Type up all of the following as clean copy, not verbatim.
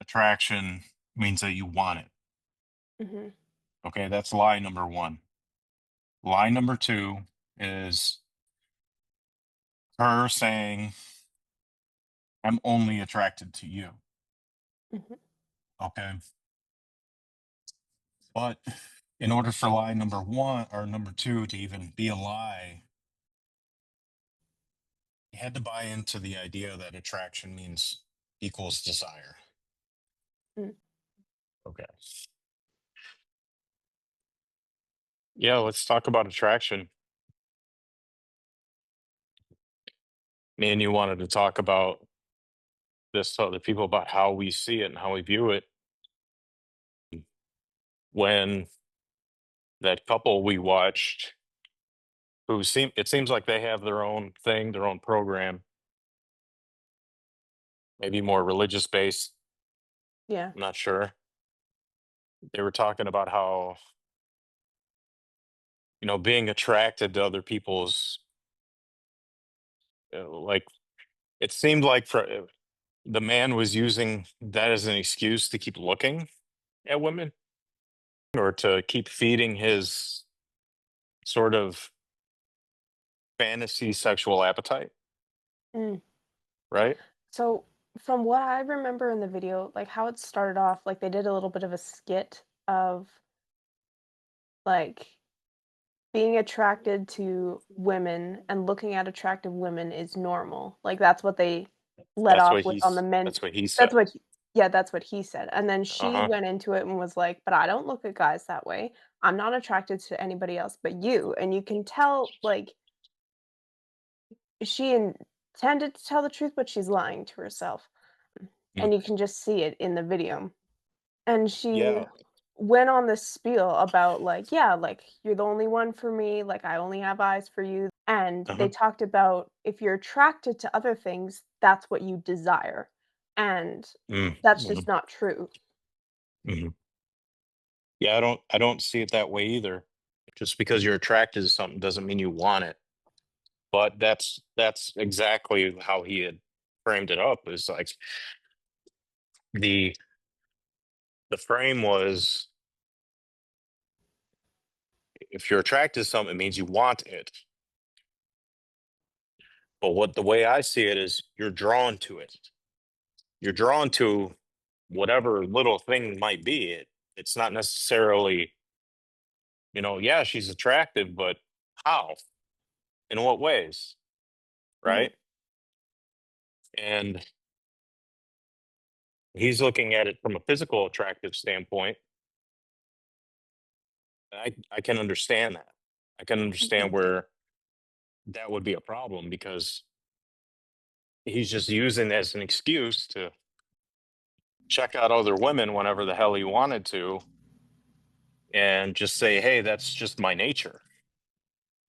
attraction means that you want it. Mhm. Okay, that's lie number one. Lie number two is her saying, I'm only attracted to you. Mhm. Okay. But in order for lie number one or number two to even be a lie, you had to buy into the idea that attraction means equals desire. Mm. Okay. Yeah, let's talk about attraction. Me and you wanted to talk about this to other people about how we see it and how we view it. When that couple we watched, who seem it seems like they have their own thing, their own program, maybe more religious based. Yeah. I'm not sure. They were talking about how, being attracted to other people's, like, it seemed like the man was using that as an excuse to keep looking at women or to keep feeding his sort of fantasy sexual appetite, Mm. right? So, from what I remember in the video, like, how it started off, like, they did a little bit of a skit of, like, being attracted to women and looking at attractive women is normal. Like, that's what they let That's off what with on the men. that's what he That's said. what he Yeah, that's what he said, and then she Uh-huh. went into it and was like, "But I don't look at guys that way. I'm not attracted to anybody else but you," and you can tell, like, she intended to tell the truth, but she's lying to herself, Mm. and you can just see it in the video. And she Yeah. went on this spiel about, like, "Yeah, like, you're the only one for me, like, I only have eyes for you." And they Uh-huh. talked about if you're attracted to other things, that's what you desire, and Mm. that's just Mhm. not true. Mhm. Yeah, I don't see it that way either. Just because you're attracted to something doesn't mean you want it. But that's exactly how he had framed it up. Is like the the frame was, if you're attracted to something, it means you want it. But what the way I see it is you're drawn to it. You're drawn to whatever little thing might be. It's not necessarily, yeah, she's attractive, but how? In what ways? Mhm, Right? And he's looking at it from a physical attractive standpoint. I can understand that. I can understand mhm, where that would be a problem because he's just using it as an excuse to check out other women whenever the hell he wanted to and just say, hey, that's just my nature,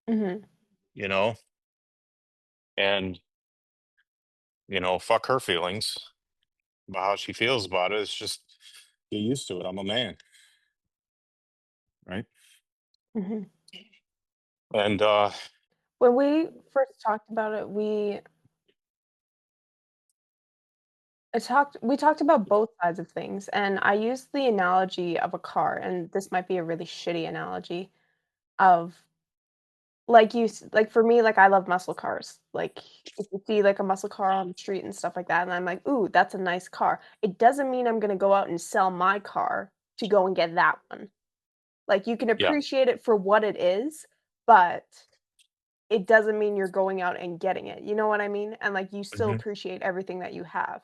mhm, you know? And, fuck her feelings about how she feels about it. It's just get used to it. I'm a man, right? mhm. And When we first talked about it, we talked about both sides of things, and I used the analogy of a car, and this might be a really shitty analogy of, like, for me, like, I love muscle cars. Like, if you see, like, a muscle car on the street and stuff like that, and I'm like, "Ooh, that's a nice car." It doesn't mean I'm gonna go out and sell my car to go and get that one. Like, you can yeah. appreciate it for what it is, but it doesn't mean you're going out and getting it, you know what I mean? And, like, you still Hmm. appreciate everything that you have.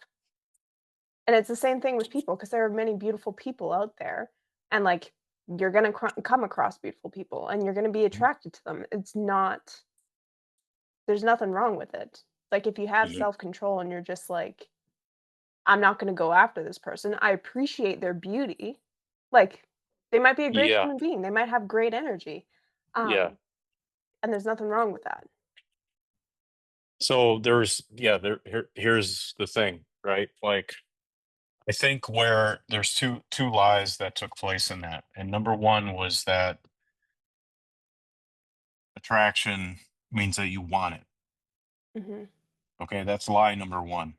And it's the same thing with people, because there are many beautiful people out there, and, like, you're gonna come across beautiful people, and you're gonna be attracted to them. It's not There's nothing wrong with it. Like, if you have Hmm. self-control and you're just like, "I'm not gonna go after this person, I appreciate their beauty." Like, they might be a great Yeah. human being, they might have great energy, Yeah. um, and there's nothing wrong with that. So here's the thing, right? Like, I think where there's two lies that took place in that. And number one was that attraction means that you want it. Mhm, Okay, that's lie number one.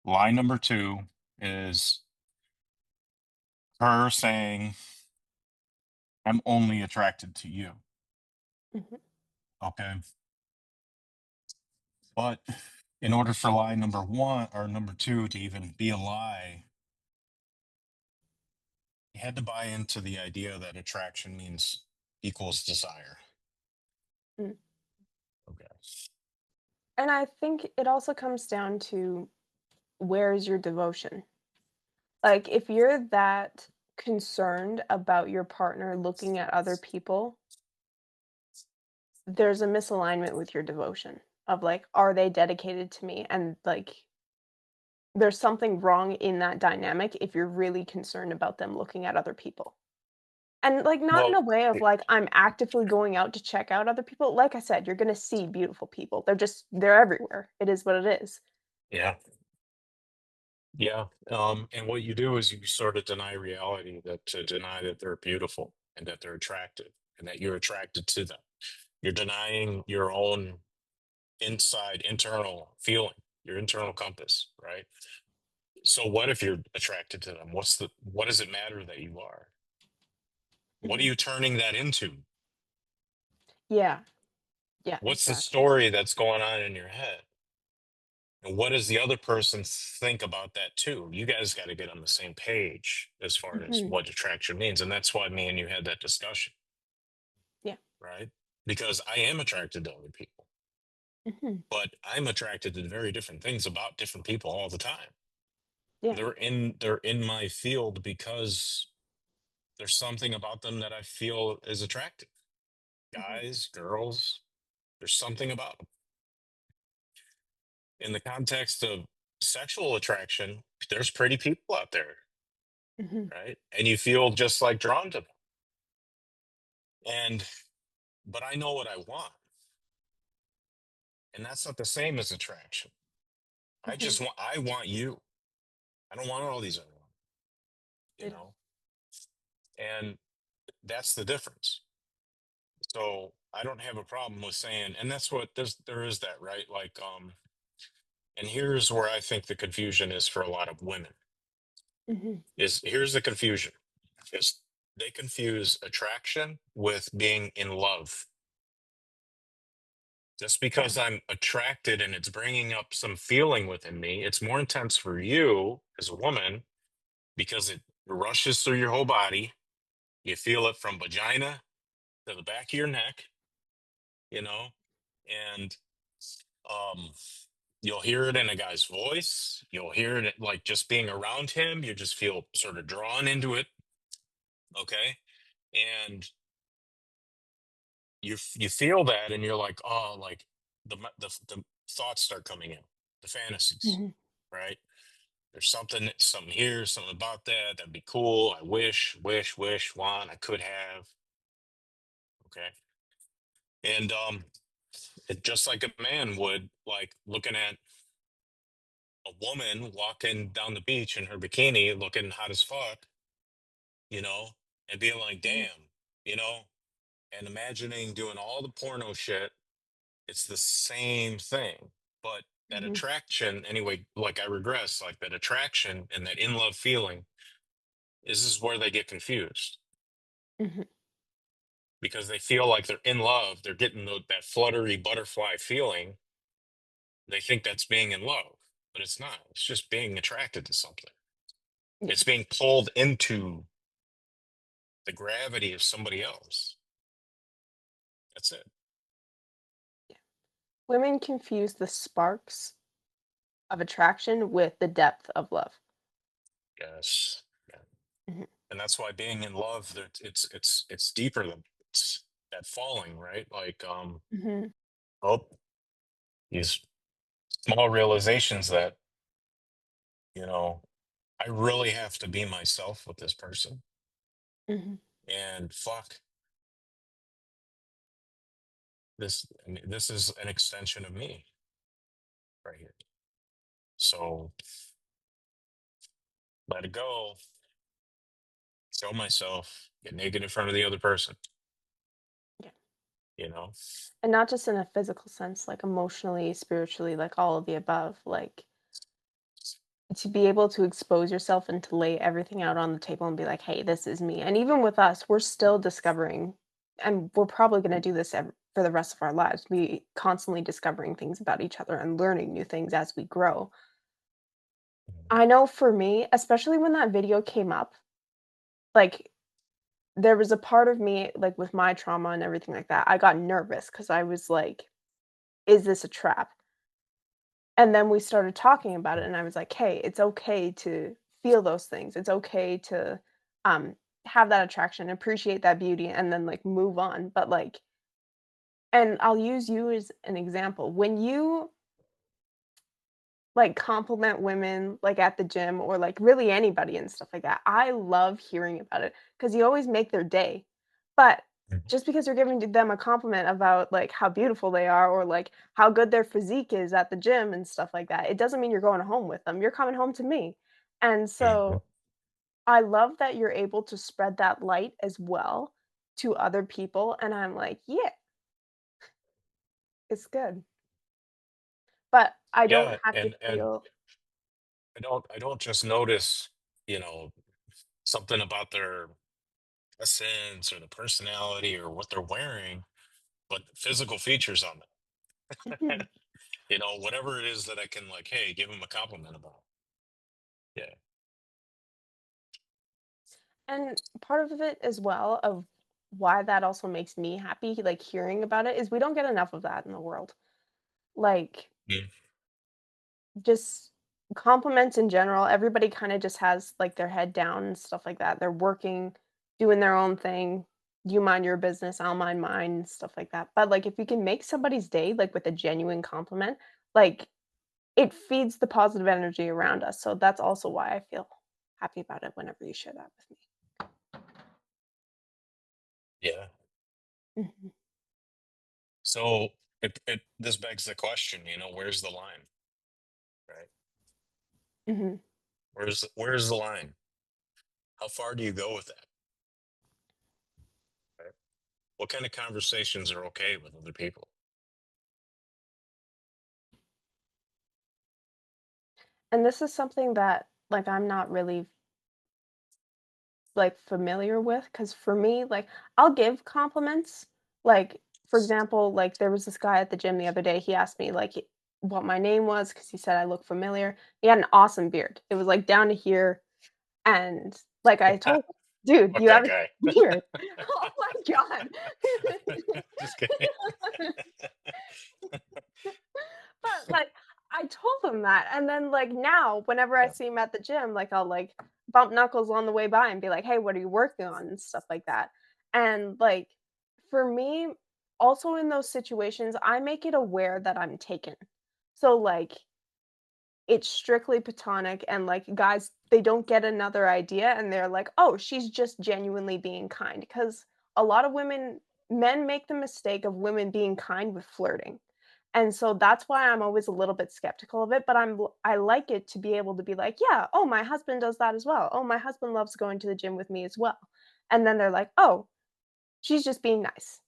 Lie number two is her saying, I'm only attracted to you. Mhm, Okay. But in order for lie number one or number two to even be a lie, you had to buy into the idea that attraction means equals desire. mm. Okay. And I think it also comes down to where is your devotion? Like, if you're that concerned about your partner looking at other people, there's a misalignment with your devotion of, like, are they dedicated to me? And, like, there's something wrong in that dynamic if you're really concerned about them looking at other people. And, like, not in Well, a way of, it- like, I'm actively going out to check out other people. Like I said, you're gonna see beautiful people. They're everywhere. It is what it is. yeah. Yeah. And what you do is you sort of deny reality, that to deny that they're beautiful and that they're attractive and that you're attracted to them. You're denying your own inside internal feeling, your internal compass, right? So what if you're attracted to them? What does it matter that you are? What are Mhm. you turning that into? Yeah. Yeah, What's the exactly. story that's going on in your head? And what does the other person think about that too? You guys got to get on the same page as far as Mhm. what attraction means. And that's why me and you had that discussion, Yeah. right? Because I am attracted to other people, Mhm. but I'm attracted to very different things about different people all the time. Yeah. They're in my field because there's something about them that I feel is attractive. Mhm. Guys, girls, there's something about them. In the context of sexual attraction, there's pretty people out there, Mhm. right? And you feel just like drawn to them. And but I know what I want, and that's not the same as attraction. Mhm. I want you. I don't want all these other ones, you Yeah. know? And that's the difference. So I don't have a problem with saying, and that's what there is that, right? Like, and here's where I think the confusion is for a lot of women. Mhm. Is here's the confusion is they confuse attraction with being in love. Just Yeah. because I'm attracted and it's bringing up some feeling within me, it's more intense for you as a woman because it rushes through your whole body. You feel it from vagina to the back of your neck, you know, and um, you'll hear it in a guy's voice. You'll hear it like just being around him. You just feel sort of drawn into it. Okay. And you feel that and you're like, oh, like the thoughts start coming in, the fantasies, Mhm. right? There's something here, something about that. That'd be cool. I wish, want, I could have. Okay. And it just like a man would like looking at a woman walking down the beach in her bikini looking hot as fuck, and being like, Mhm. damn, you know, and imagining doing all the porno shit. It's the same thing. But that Mhm. attraction, anyway, like I regress, like that attraction and that in love feeling is where they get confused Mhm. because they feel like they're in love. They're getting that fluttery butterfly feeling. They think that's being in love, but it's not. It's just being attracted to something. Yeah. It's being pulled into the gravity of somebody else. That's it. Yeah. Women confuse the sparks of attraction with the depth of love. Yes. Yeah. Mhm. And that's why being in love, it's deeper than it's that falling, right? Like Mhm. oh, these small realizations that, you know, I really have to be myself with this person. Mhm. And fuck, I mean, this is an extension of me right here. So let it go, show myself, get naked in front of the other person, Yeah. you know? And not just in a physical sense, like emotionally, spiritually, like all of the above. Like to be able to expose yourself and to lay everything out on the table and be like, "Hey, this is me." And even with us, we're still discovering, and we're probably gonna do this for the rest of our lives, we constantly discovering things about each other and learning new things as we grow. Mhm. I know for me, especially when that video came up, like, there was a part of me, like, with my trauma and everything like that, I got nervous because I was like, "Is this a trap?" And then we started talking about it, and I was like, "Hey, it's okay to feel those things. It's okay to, um, have that attraction, appreciate that beauty, and then, like, move on." But, like, and I'll use you as an example. When you, like, compliment women, like, at the gym or, like, really anybody and stuff like that, I love hearing about it because you always make their day. But Mhm. just because you're giving them a compliment about, like, how beautiful they are or, like, how good their physique is at the gym and stuff like that, it doesn't mean you're going home with them. You're coming home to me. And Mhm. so I love that you're able to spread that light as well to other people, and I'm like, "Yeah, it's good." But I don't Yeah, have to and feel. I don't just notice, you know, something about their essence or the personality or what they're wearing, but physical features on them. Mhm. Whatever it is that I can like, hey, give them a compliment about. Yeah. And part of it as well of why that also makes me happy, like, hearing about it, is we don't get enough of that in the world. Like, Mm. just compliments in general, everybody kinda just has, like, their head down and stuff like that. They're working, doing their own thing. You mind your business, I'll mind mine, and stuff like that. But, like, if you can make somebody's day, like, with a genuine compliment, like, it feeds the positive energy around us. So that's also why I feel happy about it whenever you share that with me. Yeah. Mhm, So this begs the question, where's the line, right? mhm. Where's the line? How far do you go with that? Right? What kind of conversations are okay with other people? And this is something that, like, I'm not really, like, familiar with, because for me, like, I'll give compliments. Like, for example, like, there was this guy at the gym the other day, he asked me, like, what my name was because he said I look familiar. He had an awesome beard. It was, like, down to here, and, like, I told him, "Dude, Fuck you that have a guy. beard." Oh my god. Just kidding. But, like, I told him that, and then, like, now, whenever I Yeah. see him at the gym, like, I'll, like, bump knuckles on the way by and be like, "Hey, what are you working on?" and stuff like that. And, like, for me, also in those situations, I make it aware that I'm taken. So, like, it's strictly platonic and, like, guys, they don't get another idea and they're like, "Oh, she's just genuinely being kind." Because a lot of men make the mistake of women being kind with flirting. And so that's why I'm always a little bit skeptical of it, but I like it to be able to be like, "Yeah, oh, my husband does that as well. Oh, my husband loves going to the gym with me as well." And then they're like, "Oh, she's just being nice."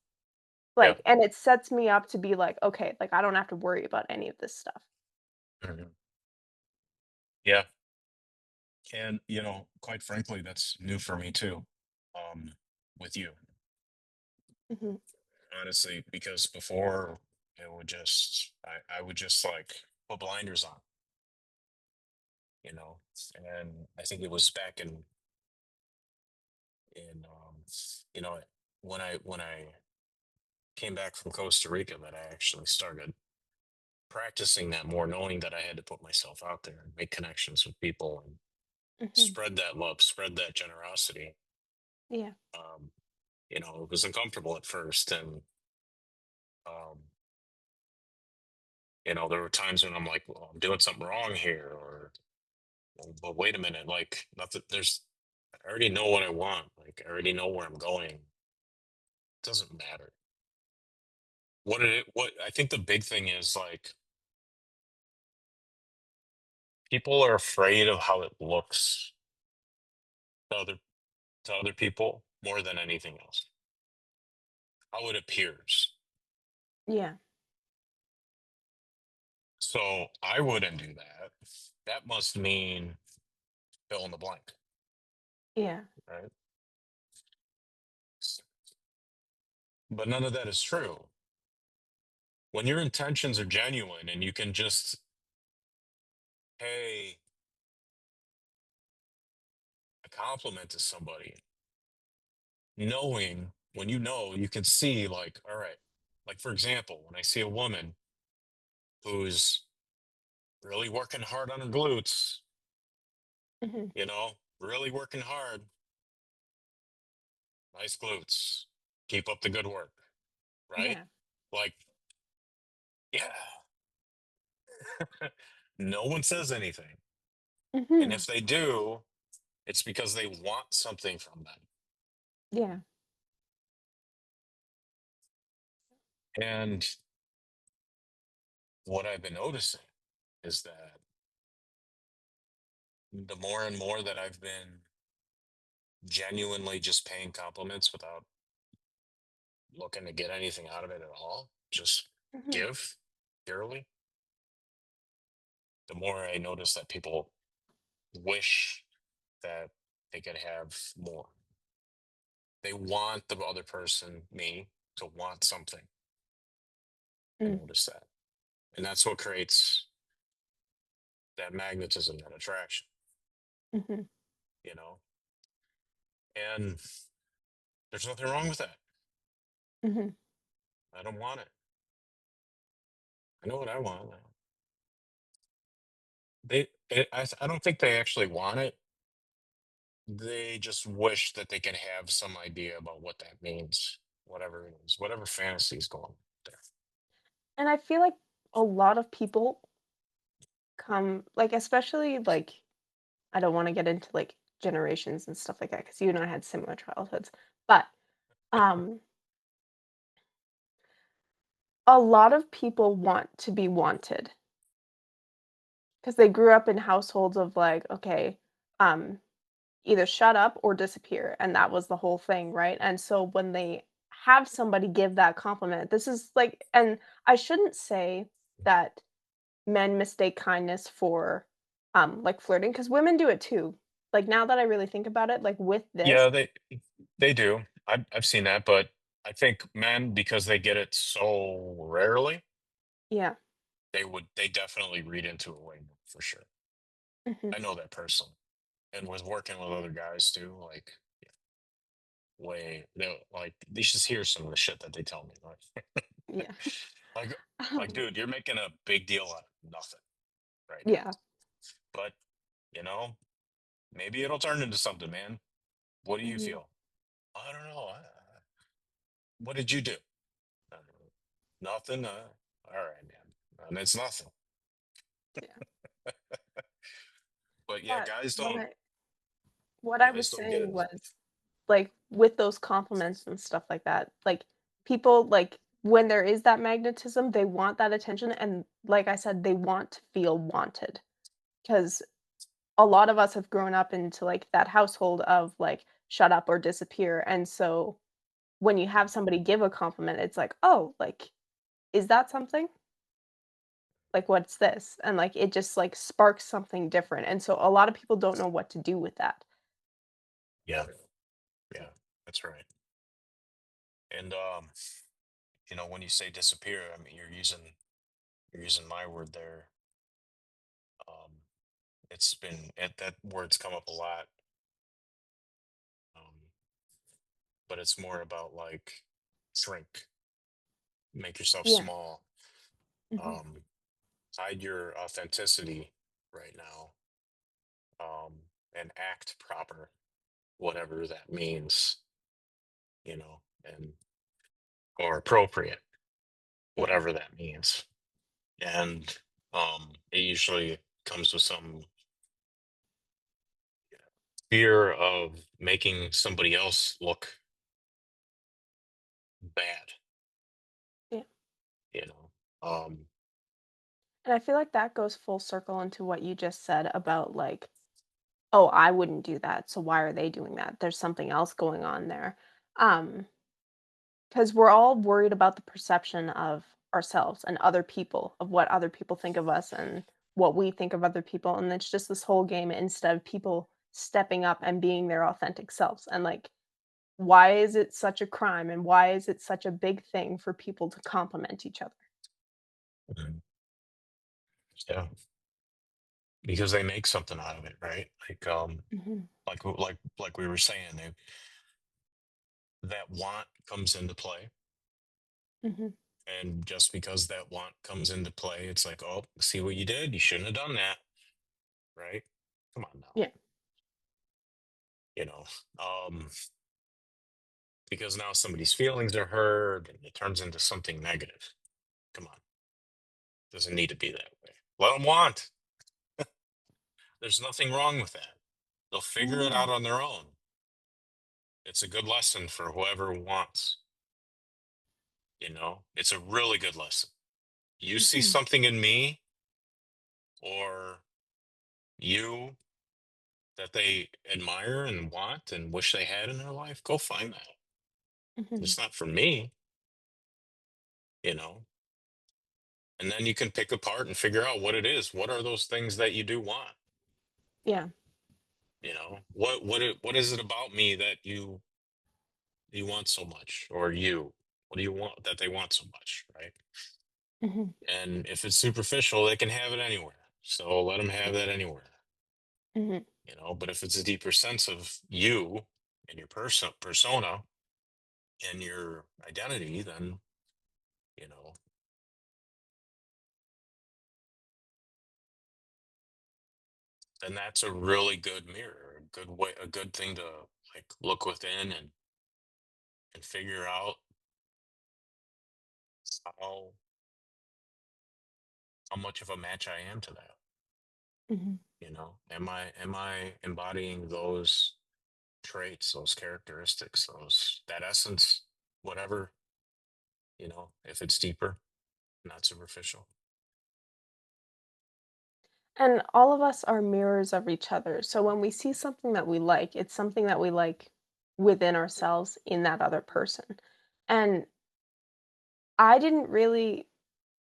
Yeah. Like, and it sets me up to be like, "Okay, like, I don't have to worry about any of this stuff." Mhm. Yeah. And quite frankly, that's new for me too. With you, Mhm, honestly, because before I would just like put blinders on, you know, and I think it was back in you know, when I came back from Costa Rica that I actually started practicing that more, knowing that I had to put myself out there and make connections with people and mhm. spread that love, spread that generosity. Yeah. Um, it was uncomfortable at first, and um, there were times when I'm like, well, I'm doing something wrong here, or "Well, but wait a minute, like nothing. I already know what I want. Like I already know where I'm going. It doesn't matter. What I think the big thing is like people are afraid of how it looks to other people more than anything else. How it appears. Yeah. So I wouldn't do that. that must mean fill in the blank, Yeah. right? But none of that is true. When your intentions are genuine and you can just pay a compliment to somebody, knowing when you know, you can see, like, all right, like for example, when I see a woman who's really working hard on her glutes, Mhm. really working hard, nice glutes, keep up the good work, right? Yeah. Like, yeah, no one says anything. And Mhm. if they do, it's because they want something from them. Yeah. And what I've been noticing is that the more and more that I've been genuinely just paying compliments without looking to get anything out of it at all, just Mhm. give purely, the more I notice that people wish that they could have more. They want the other person, me, to want something. I Mm. notice that. And that's what creates that magnetism, that attraction, Mhm. you know? And there's nothing wrong with that. Mhm. I don't want it. I know what I want. I don't think they actually want it. They just wish that they could have some idea about what that means, whatever it is, whatever fantasy is going on there. And I feel like a lot of people come like, especially, like I don't wanna get into, like, generations and stuff like that because you and I had similar childhoods, but, um, a lot of people want to be wanted because they grew up in households of, like, okay, um, either shut up or disappear, and that was the whole thing, right? And so when they have somebody give that compliment, this is like and I shouldn't say that men mistake kindness for, like, flirting because women do it too. Like, now that I really think about it, like, with this Yeah, they do. I've seen that, but I think men, because they get it so rarely, yeah. they definitely read into it way more for sure. Mhm. I know that personally, and with working with other guys too, like way they like they should hear some of the shit that they tell me. Yeah. Like, like, Um, dude, you're making a big deal out of nothing right now. yeah. But you know, maybe it'll turn into something, man. What do you Mhm. feel? I don't know. What did you do? "Uh, Nothing. All right, man. And it's nothing. Yeah. But yeah, But what I guys was don't get saying it as was, much. like, with those compliments and stuff like that, like, people, like, when there is that magnetism, they want that attention, and like I said, they want to feel wanted. Because a lot of us have grown up into, like, that household of, like, shut up or disappear, and so when you have somebody give a compliment, it's like, "Oh, like, is that something? Like, what's this?" And, like, it just, like, sparks something different, and so a lot of people don't know what to do with that. Yeah, yeah, that's right. And when you say disappear, I mean you're using my word there. Um, that word's come up a lot. Um, but it's more about like shrink, make yourself Yeah. small, Mhm. um, hide your authenticity right now, and act proper, whatever that means, and or appropriate, Yeah. whatever that means. And it usually comes with some fear of making somebody else look bad, Yeah. you know. Um, And I feel like that goes full circle into what you just said about, like, "Oh, I wouldn't do that, so why are they doing that? There's something else going on there." Um, because 'cause we're all worried about the perception of ourselves and other people, of what other people think of us and what we think of other people, and it's just this whole game instead of people stepping up and being their authentic selves, and, like, why is it such a crime, and why is it such a big thing for people to compliment each other? Mhm. Yeah, because they make something out of it, right? Mhm, Like we were saying, that want comes into play, mhm, and just because that want comes into play, it's like, oh, see what you did? You shouldn't have done that, right? Come on now, yeah, you know. Um, because now somebody's feelings are hurt, and it turns into something negative. Come on, doesn't need to be that way. Let them want. There's nothing wrong with that. They'll figure it yeah, out on their own. It's a good lesson for whoever wants. It's a really good lesson. You see mhm, something in me or you that they admire and want and wish they had in their life, go find that. mhm, It's not for me, you know. And then you can pick apart and figure out what it is. What are those things that you do want? yeah, What is it about me that you want so much, or what do you want that they want so much, right? mhm, And if it's superficial, they can have it anywhere. So let them have yeah, that anywhere. mhm, But if it's a deeper sense of you and your persona and your identity, then you know then that's a really good mirror, a good way, a good thing to like look within and figure out how how much of a match I am to that. mhm. Am I embodying those traits, those characteristics, those that essence, whatever, if it's deeper, not superficial. And all of us are mirrors of each other. So when we see something that we like, it's something that we like within ourselves in that other person. And I didn't really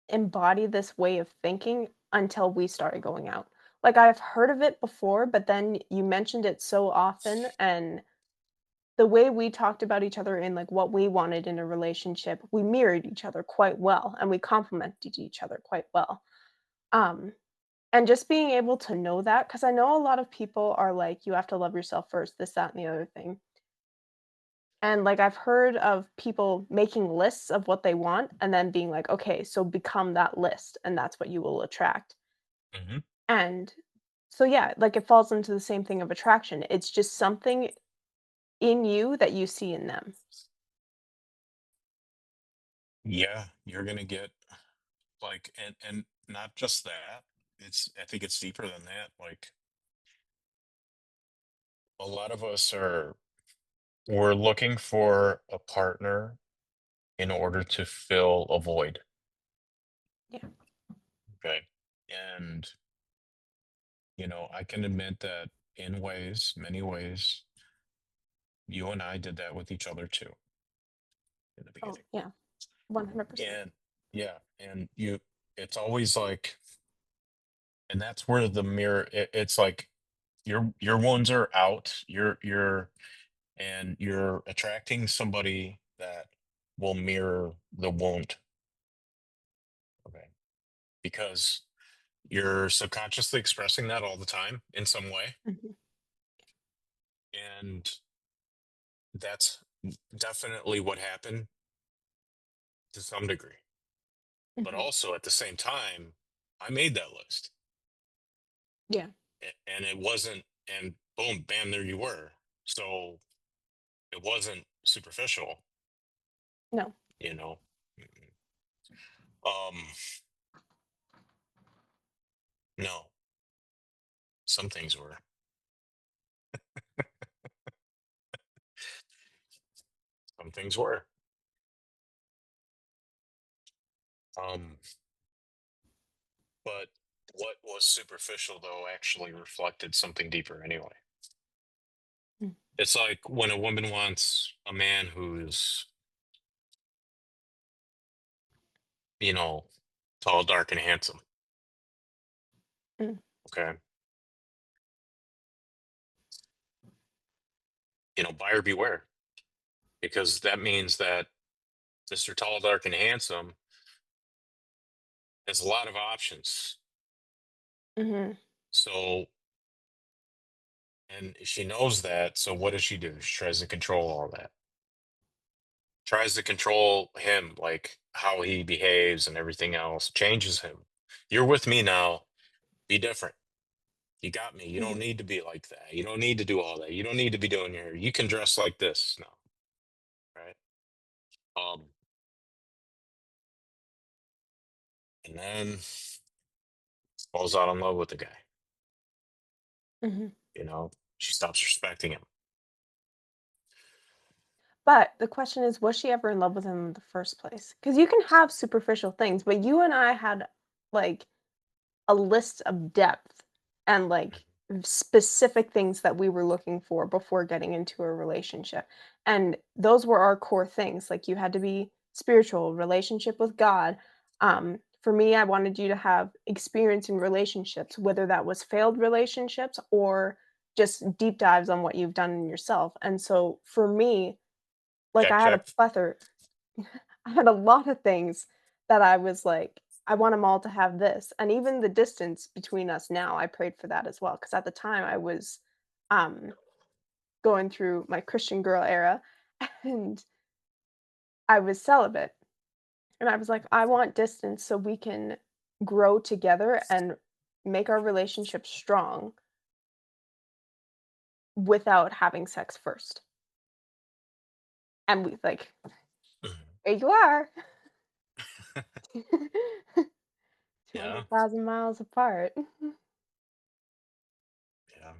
embody this way of thinking until we started going out. Like I've heard of it before, but then you mentioned it so often and the way we talked about each other and like what we wanted in a relationship, we mirrored each other quite well and we complemented each other quite well. Um and just being able to know that, because I know a lot of people are like, "You have to love yourself first," this, that, and the other thing. And, like, I've heard of people making lists of what they want and then being like, "Okay, so become that list, and that's what you will attract." Hmm. And so, yeah, like, it falls into the same thing of attraction. It's just something in you that you see in them. Yeah, you're gonna get like, and not just that. I think it's deeper than that. Like a lot of us we're looking for a partner in order to fill a void. Yeah. Okay. And I can admit that in ways, many ways, you and I did that with each other too in the Oh, beginning. yeah. 100%. And yeah, and it's always like, and that's where the mirror, it's like your wounds are out. You're attracting somebody that will mirror the wound. Okay. Because you're subconsciously expressing that all the time in some way. Mhm, And that's definitely what happened to some degree. But mhm. also at the same time, I made that list. Yeah. And it wasn't, and boom, bam, there you were. So it wasn't superficial, No. you know. Mm-mm. Um, no, some things were. Some things were. Um, but what was superficial though actually reflected something deeper anyway. Mm. It's like when a woman wants a man who's, you know, tall, dark, and handsome. Mm, Okay. Buyer beware, because that means that Mr. Tall, Dark, and Handsome has a lot of options. mhm, So, and she knows that. So, what does she do? She tries to control all that, tries to control him, like how he behaves and everything else, changes him. You're with me now. Be different. You got me. You don't mhm, need to be like that. You don't need to do all that. You don't need to be doing your hair. You can dress like this now, right? Um, and then falls out in love with the guy. mhm. You know, she stops respecting him. But the question is, was she ever in love with him in the first place? Because you can have superficial things, but you and I had, like, a list of depth and, like, specific things that we were looking for before getting into a relationship, and those were our core things, like, you had to be spiritual, relationship with God. For me, I wanted you to have experience in relationships, whether that was failed relationships or just deep dives on what you've done in yourself, and so, for me, like, Check, I had a check. plethora I had a lot of things that I was like, "I want them all to have this," and even the distance between us now, I prayed for that as well. Because at the time, I was, um, going through my Christian girl era, and I was celibate, and I was like, "I want distance so we can grow together and make our relationship strong without having sex first." And we like, Mhm. "Here you are." Yeah, 200,000 miles apart. yeah,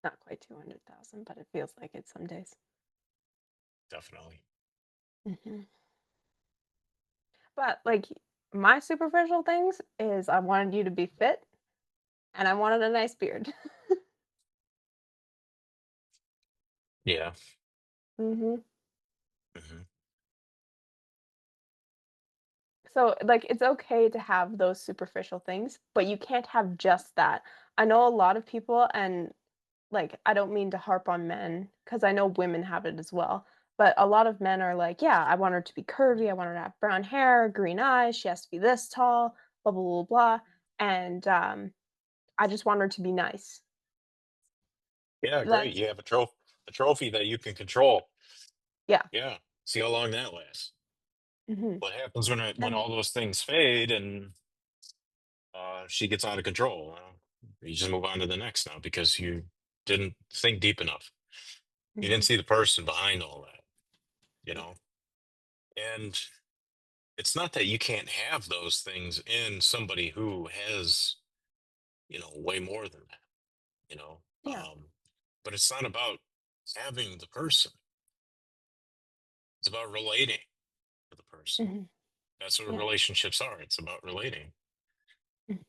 Not quite 200,000, but it feels like it some days. definitely. Mhm. But, like, my superficial things is I wanted you to be fit, and I wanted a nice beard. Yeah. Mhm. Hmm. So, like, it's okay to have those superficial things, but you can't have just that. I know a lot of people and, like, I don't mean to harp on men because I know women have it as well, but a lot of men are like, "Yeah, I want her to be curvy, I want her to have brown hair, green eyes, she has to be this tall, blah, blah, blah, blah," and, I just want her to be nice. Yeah, great. That's You have a trophy that you can control. yeah. Yeah. See how long that lasts. Mhm. What happens when And all those things fade and she gets out of control? You just move on to the next now because you didn't think deep enough. You didn't mhm. see the person behind all that, you know? And it's not that you can't have those things in somebody who has, way more than that, you know? Yeah. But it's not about having the person, it's about relating to the person. Mhm. That's what Yeah. relationships are. It's about relating. Mhm.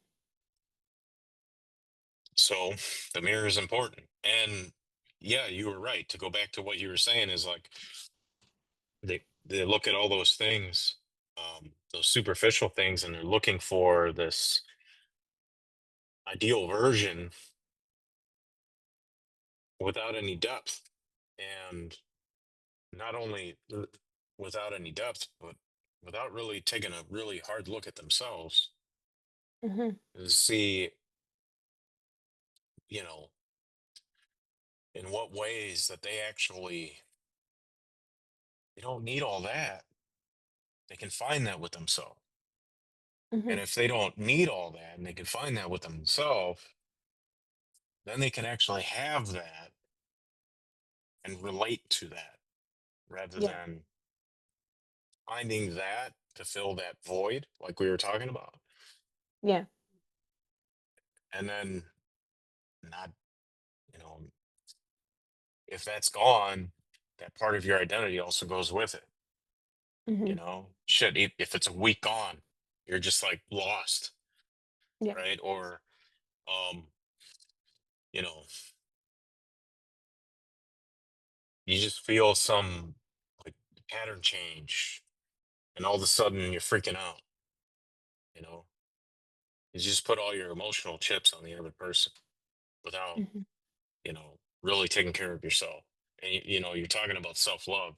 So the mirror is important. And yeah, you were right. To go back to what you were saying is like they look at all those things, those superficial things, and they're looking for this ideal version without any depth. And not only without any depth, but without really taking a really hard look at themselves Mhm. to see, you know, in what ways that they don't need all that. They can find that with themselves. And Mhm. if they don't need all that and they can find that with themselves, then they can actually have that and relate to that rather Yeah. than finding that to fill that void, like we were talking about. Yeah. And then not, you know, if that's gone, that part of your identity also goes with it. Mhm. Shit, if it's a week gone, you're just like lost, Yeah. right? Or, um, you know, you just feel some like pattern change and all of a sudden you're freaking out, you know? You just put all your emotional chips on the other person without, Mhm. really taking care of yourself. And you're talking about self-love.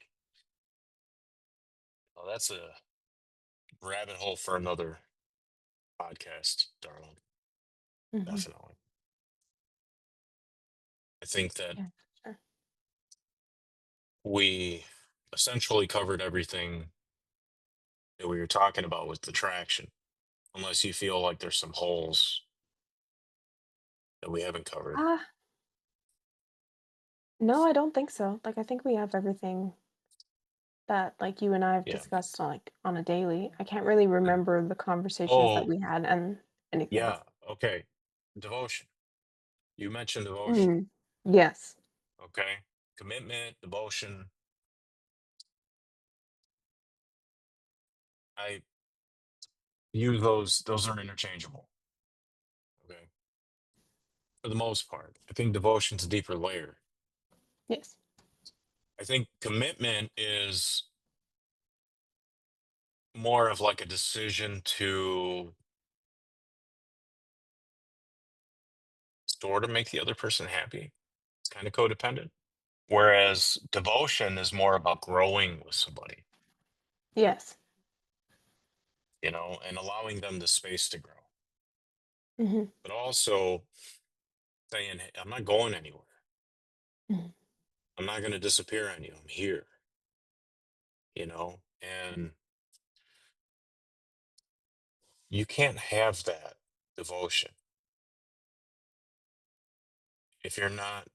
Well, that's a rabbit hole for another podcast, darling. Mhm. Definitely. I think that Yeah, sure. we essentially covered everything that we were talking about with the traction, unless you feel like there's some holes that we haven't covered. Ah, no, I don't think so. Like, I think we have everything that, like, you and I have Yeah. discussed on, like, on a daily. I can't really And remember the conversations that oh, we had and anything yeah. else. Okay. Devotion. You mentioned devotion. Mm. Yes. Okay. Commitment, devotion. I use those are interchangeable. Okay. For the most part. I think devotion's a deeper layer. Yes. I think commitment is more of like a decision to sort of make the other person happy. It's kind of codependent. Whereas devotion is more about growing with somebody, Yes. and allowing them the space to grow. Mhm. But also saying, "Hey, I'm not going anywhere. Mhm. I'm not going to disappear on you. I'm here, and you can't have that devotion if you're not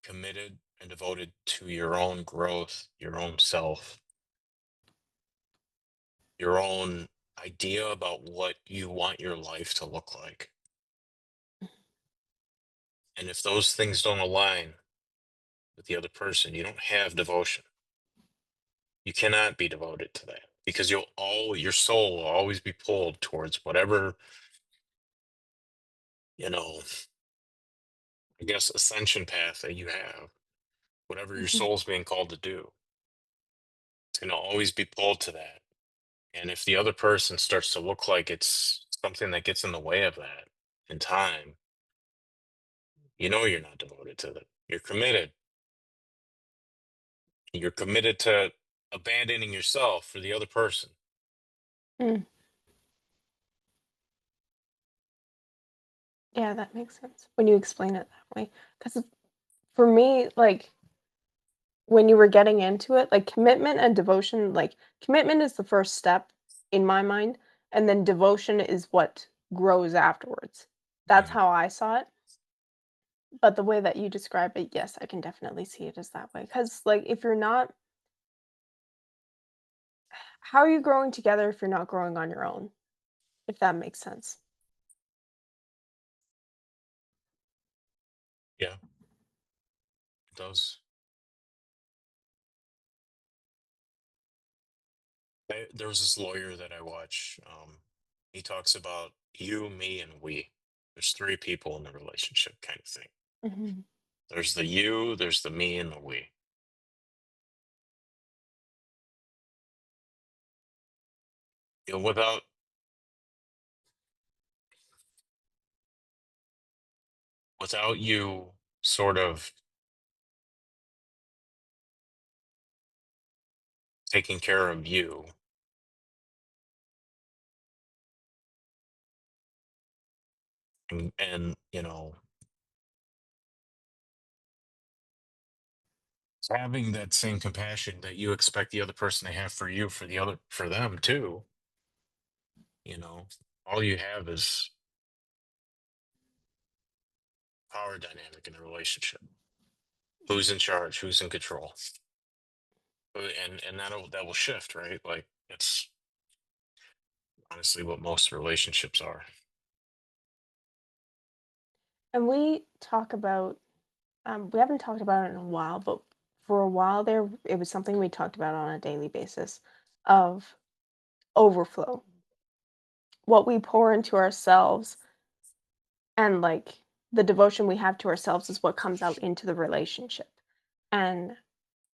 committed and devoted to your own growth, your own self, your own idea about what you want your life to look like. And if those things don't align with the other person, you don't have devotion. You cannot be devoted to that because your soul will always be pulled towards whatever, you know, I guess ascension path that you have, whatever your Mhm. soul's being called to do. It's going to always be pulled to that. And if the other person starts to look like it's something that gets in the way of that in time, you're not devoted to it. You're committed. You're committed to abandoning yourself for the other person. Mm. Yeah, that makes sense when you explain it that way. Because for me, like, when you were getting into it, like, commitment and devotion, like, commitment is the first step in my mind, and then devotion is what grows afterwards. That's Mhm. how I saw it, but the way that you describe it, yes, I can definitely see it as that way. Because like, if you're not how are you growing together if you're not growing on your own? If that makes sense. Yeah, it does. There was this lawyer that I watch. He talks about you, me, and we. There's three people in the relationship, kind of thing. Mhm. There's the you, there's the me, and the we. Without you sort of taking care of you and having that same compassion that you expect the other person to have for you, for them too, you know, all you have is power dynamic in the relationship. Who's in charge? Who's in control? And that will shift, right? Like it's honestly what most relationships are. And we talk about we haven't talked about it in a while, but for a while there, it was something we talked about on a daily basis of overflow. What we pour into ourselves and like the devotion we have to ourselves is what comes out into the relationship. And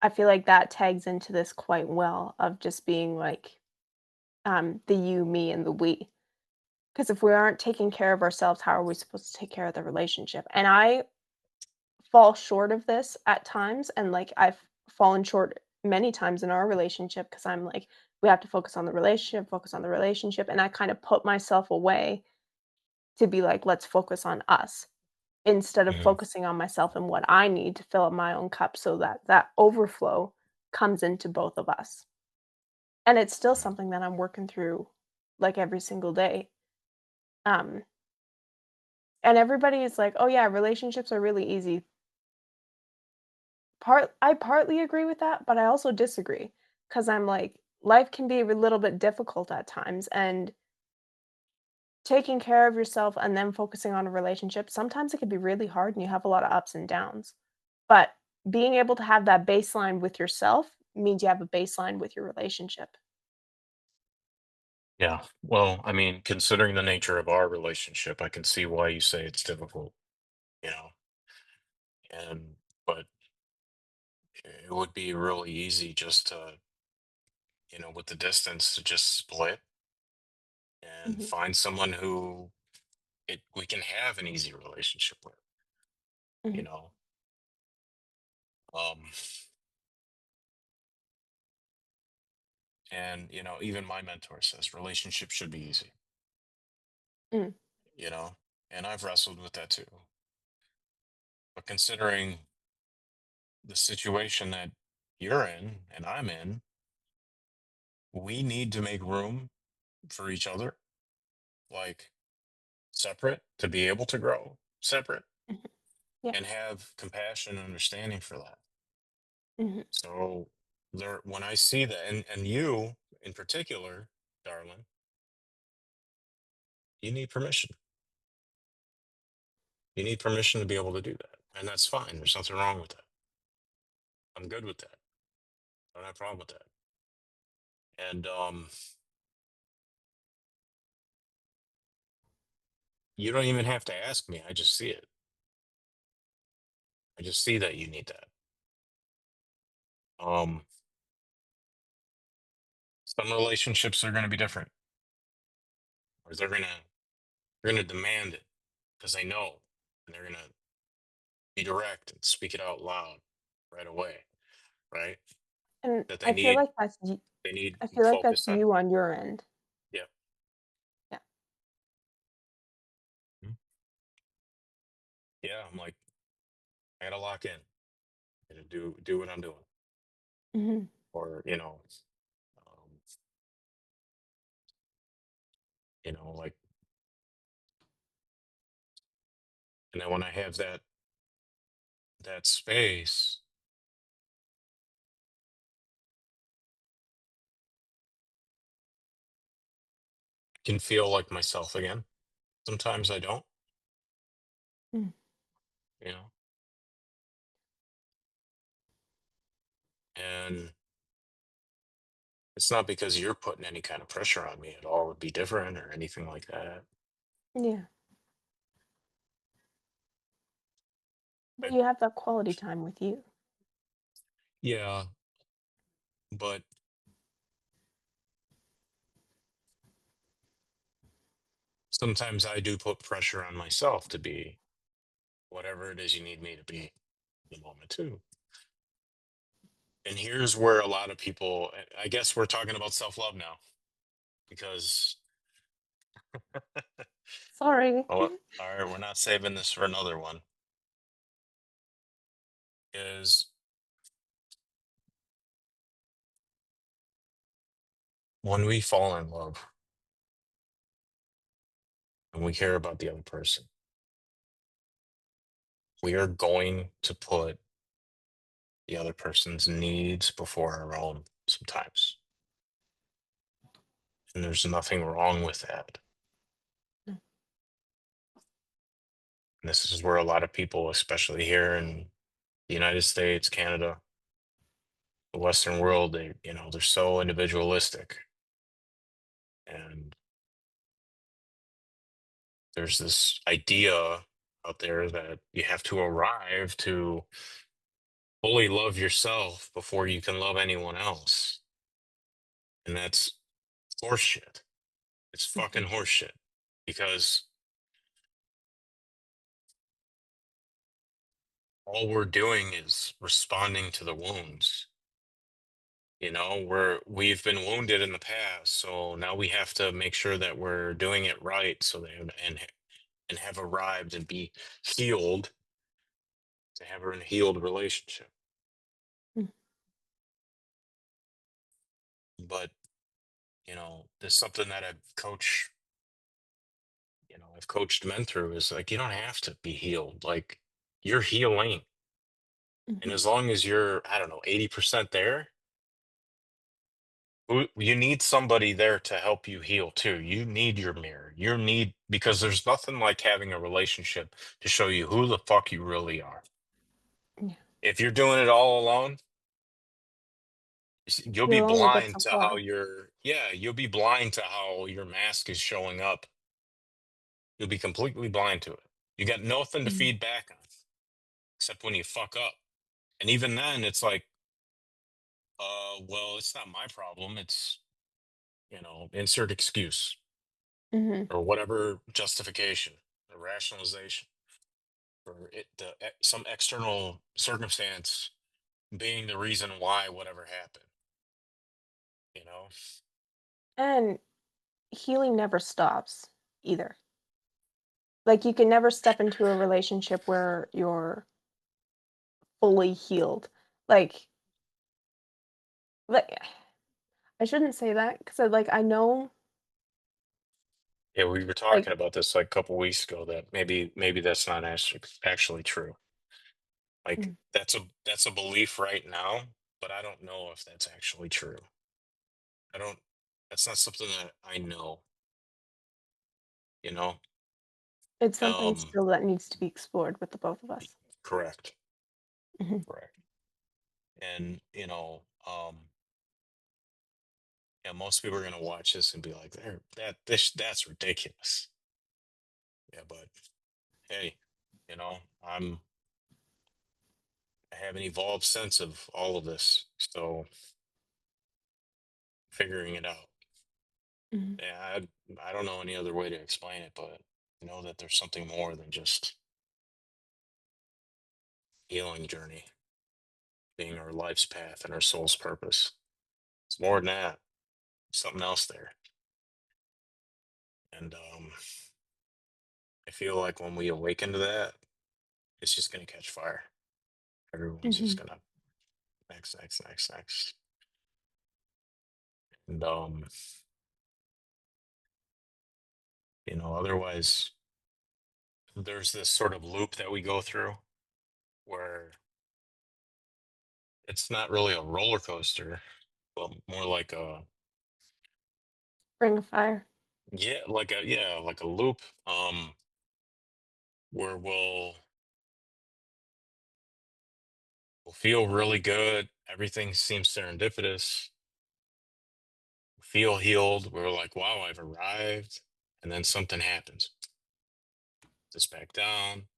I feel like that tags into this quite well of just being like the you, me, and the we. 'Cause if we aren't taking care of ourselves, how are we supposed to take care of the relationship? And I fall short of this at times, and, like, I've fallen short many times in our relationship because 'cause I'm like, "We have to focus on the relationship," and I kinda put myself away to be like, "Let's focus on us," instead of Mhm. focusing on myself and what I need to fill up my own cup so that that overflow comes into both of us. And it's still Mhm. something that I'm working through, like, every single day. Um, and everybody is like, "Oh, yeah, relationships are really easy." I partly agree with that, but I also disagree because 'cause I'm like, life can be a little bit difficult at times, and taking care of yourself and then focusing on a relationship, sometimes it can be really hard and you have a lot of ups and downs. But being able to have that baseline with yourself means you have a baseline with your relationship. Yeah. Well, I mean, considering the nature of our relationship, I can see why you say it's difficult, you know, and but it would be really easy just to, with the distance to just split and Mhm, find someone who we can have an easy relationship with, you mhm, know. Um and even my mentor says relationships should be easy, mm, you know, and I've wrestled with that too. But considering the situation that you're in and I'm in, we need to make room for each other, like separate to be able to grow separate mhm. Yeah. and have compassion and understanding for that. Mhm, So when I see that, and you in particular, darling, you need permission. You need permission to be able to do that. And that's fine. There's nothing wrong with that. I'm good with that. I don't have a problem with that. And you don't even have to ask me. I just see it. I just see that you need that. Um, some relationships are going to be different, or they're gonna demand it because they know, and they're gonna be direct and speak it out loud right away, right? and That I feel like that's y they need I feel like that's focus on. you on your end. Yeah. Yeah. Mhm. Yeah. I'm like, I gotta lock in. I gotta do what I'm doing, Mhm, or um, like, and then when I have that space, I can feel like myself again. Sometimes I don't, mm, you know, and it's not because you're putting any kind of pressure on me at all. Would be different or anything like that. yeah. But But you have that quality time with you. yeah, but sometimes I do put pressure on myself to be whatever it is you need me to be in the moment too. And here's where a lot of people, I guess we're talking about self love now because, Sorry. oh, all right, we're not saving this for another one. Is when we fall in love and we care about the other person, we are going to put the other person's needs before our own sometimes. And there's nothing wrong with that. Mm, And this is where a lot of people, especially here in the United States, Canada, the Western world, they're so individualistic. And there's this idea out there that you have to arrive to fully love yourself before you can love anyone else. And that's horseshit. It's fucking mhm. horseshit. because all we're doing is responding to the wounds. We've been wounded in the past, so now we have to make sure that we're doing it right, so that and have arrived and be healed to have a healed relationship. Mm, But there's something that I've coached men through is like you don't have to be healed. Like you're healing. And mhm. as long as you're, I don't know, 80% there, you need somebody there to help you heal too. You need your mirror. You need, because there's nothing like having a relationship to show you who the fuck you really are. Yeah. If you're doing it all alone, you'll be You'll only get blind so to how far. you'll be blind to how your mask is showing up. You'll be completely blind to it. You got nothing to Mhm, feed back on except when you fuck up. And even then, it's like, well, it's not my problem. It's, insert excuse mhm. or whatever justification or rationalization for some external circumstance being the reason why whatever happened, you know? And healing never stops either. Like, you can never step into a relationship where you're fully healed. Like like, I shouldn't say that 'cause I know, Yeah, we were like talking about this like a couple weeks ago that maybe that's not actually true. Like mm, that's a belief right now, but I don't know if that's actually true. I don't That's not something that I know, you know? it's something Um, still that needs to be explored with the both of us. correct. Mhm, Correct. And, yeah, most people are gonna watch this and be like, that's ridiculous. Yeah, but hey, you know, I'm I have an evolved sense of all of this. So figuring it out. mhm, Yeah, I don't know any other way to explain it, but I know that there's something more than just healing journey being our life's path and our soul's purpose. It's more than that. Something else there. And I feel like when we awaken to that, it's just gonna catch fire. Everyone's just mhm. gonna next, next, next, next. And otherwise there's this sort of loop that we go through where it's not really a roller coaster, but more like a Ring of Fire. like a loop where we'll feel really good. Everything seems serendipitous. Feel healed. We're like, wow, I've arrived. And then something happens. This back down,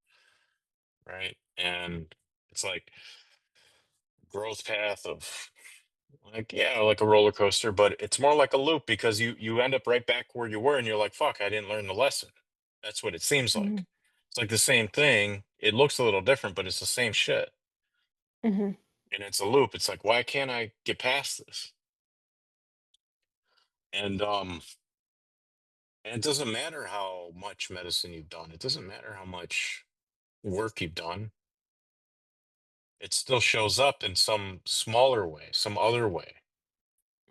right? And it's like growth path of like, yeah, like a roller coaster, but it's more like a loop because you end up right back where you were and you're like, fuck, I didn't learn the lesson. That's what it seems Mhm, like. It's like the same thing. It looks a little different, but it's the same shit. mhm, And it's a loop. It's like, why can't I get past this? And it doesn't matter how much medicine you've done. It doesn't matter how much work you've done. It still shows up in some smaller way, some other way.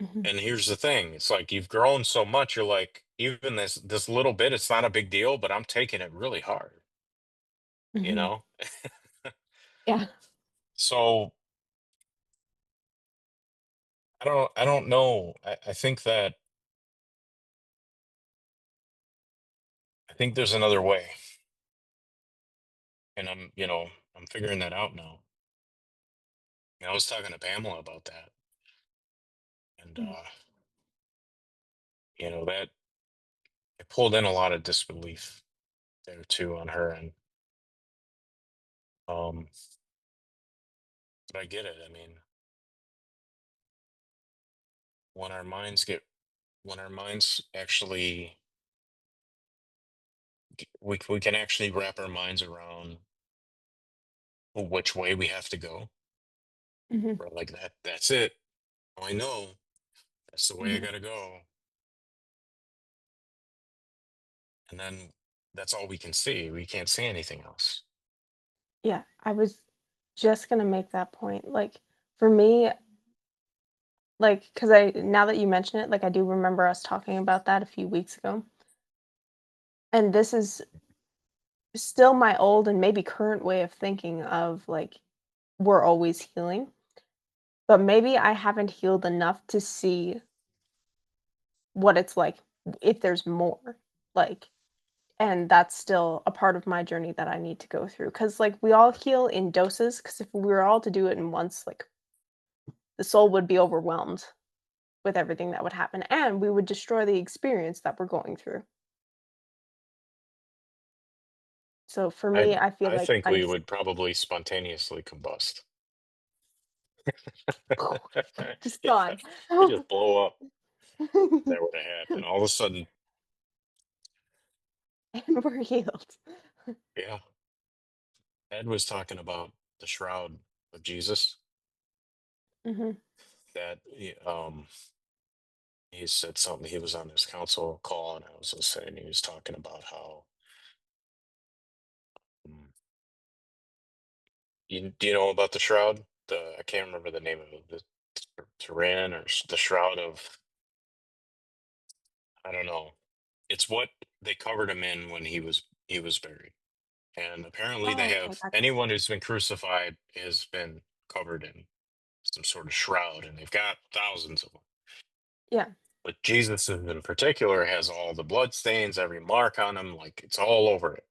mhm, And here's the thing, it's like you've grown so much, you're like, even this little bit, it's not a big deal, but I'm taking it really hard, you mhm. know? Yeah. So I don't know. I think there's another way. And I'm figuring that out now. And I was talking to Pamela about that. And Mm, that I pulled in a lot of disbelief there too on her end. Um, but I get it. I mean, when our minds get when our minds actually we can actually wrap our minds around which way we have to go. Mhm, We're like that's it. I know that's the way I mhm. gotta go. And then that's all we can see. We can't see anything else. Yeah, I was just gonna make that point, like, for me, like, cause I now that you mention it, like, I do remember us talking about that a few weeks ago, and this is still my old and maybe current way of thinking of, like, we're always healing, but maybe I haven't healed enough to see what it's like if there's more, like, and that's still a part of my journey that I need to go through. Cause like, we all heal in doses. Cause if we were all to do it in once, like, the soul would be overwhelmed with everything that would happen, and we would destroy the experience that we're going through. So for I me, I feel I like think I we just would probably spontaneously combust. just Yeah, gone. we just blow up. That would have happened. All of a sudden, And we're healed. yeah. Ed was talking about the shroud of Jesus. Mhm. That he said something. He was on his council call, and I was just saying he was talking about how mm, do you know about the shroud? The I can't remember the name of it. The Turin or the shroud of I don't know. It's what they covered him in when he was buried. And apparently they Oh, okay, have gotcha. anyone who's been crucified has been covered in some sort of shroud, and they've got thousands of them. Yeah. But Jesus in particular has all the blood stains, every mark on him, like it's all over it.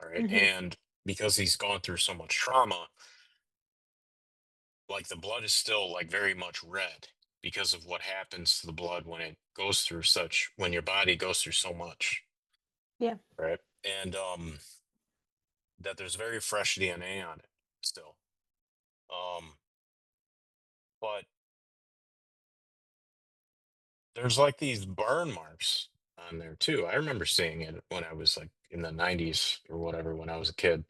All right. Mhm. And because he's gone through so much trauma, like the blood is still like very much red because of what happens to the blood when it goes through such when your body goes through so much. Yeah. Right. And that there's very fresh DNA on it still. Um, but there's like these burn marks on there too. I remember seeing it when I was like in the 90s or whatever when I was a kid.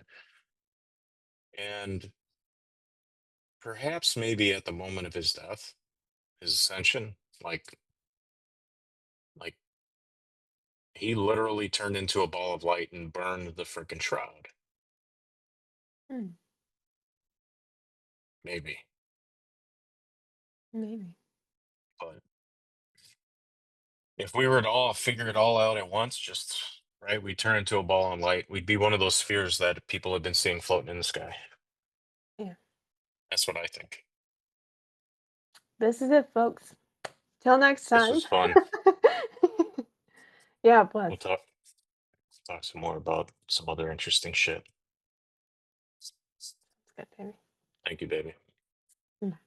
And perhaps maybe at the moment of his death, his ascension, like he literally turned into a ball of light and burned the freaking shroud. Mm, Maybe. maybe. But if we were to all figure it all out at once, just right, we turn into a ball of light. We'd be one of those spheres that people have been seeing floating in the sky. Yeah. That's what I think. This is it, folks. Till next This time. was fun. Yeah, bless. We'll talk some more about some other interesting shit. It's good, baby. Thank you, baby. Mm.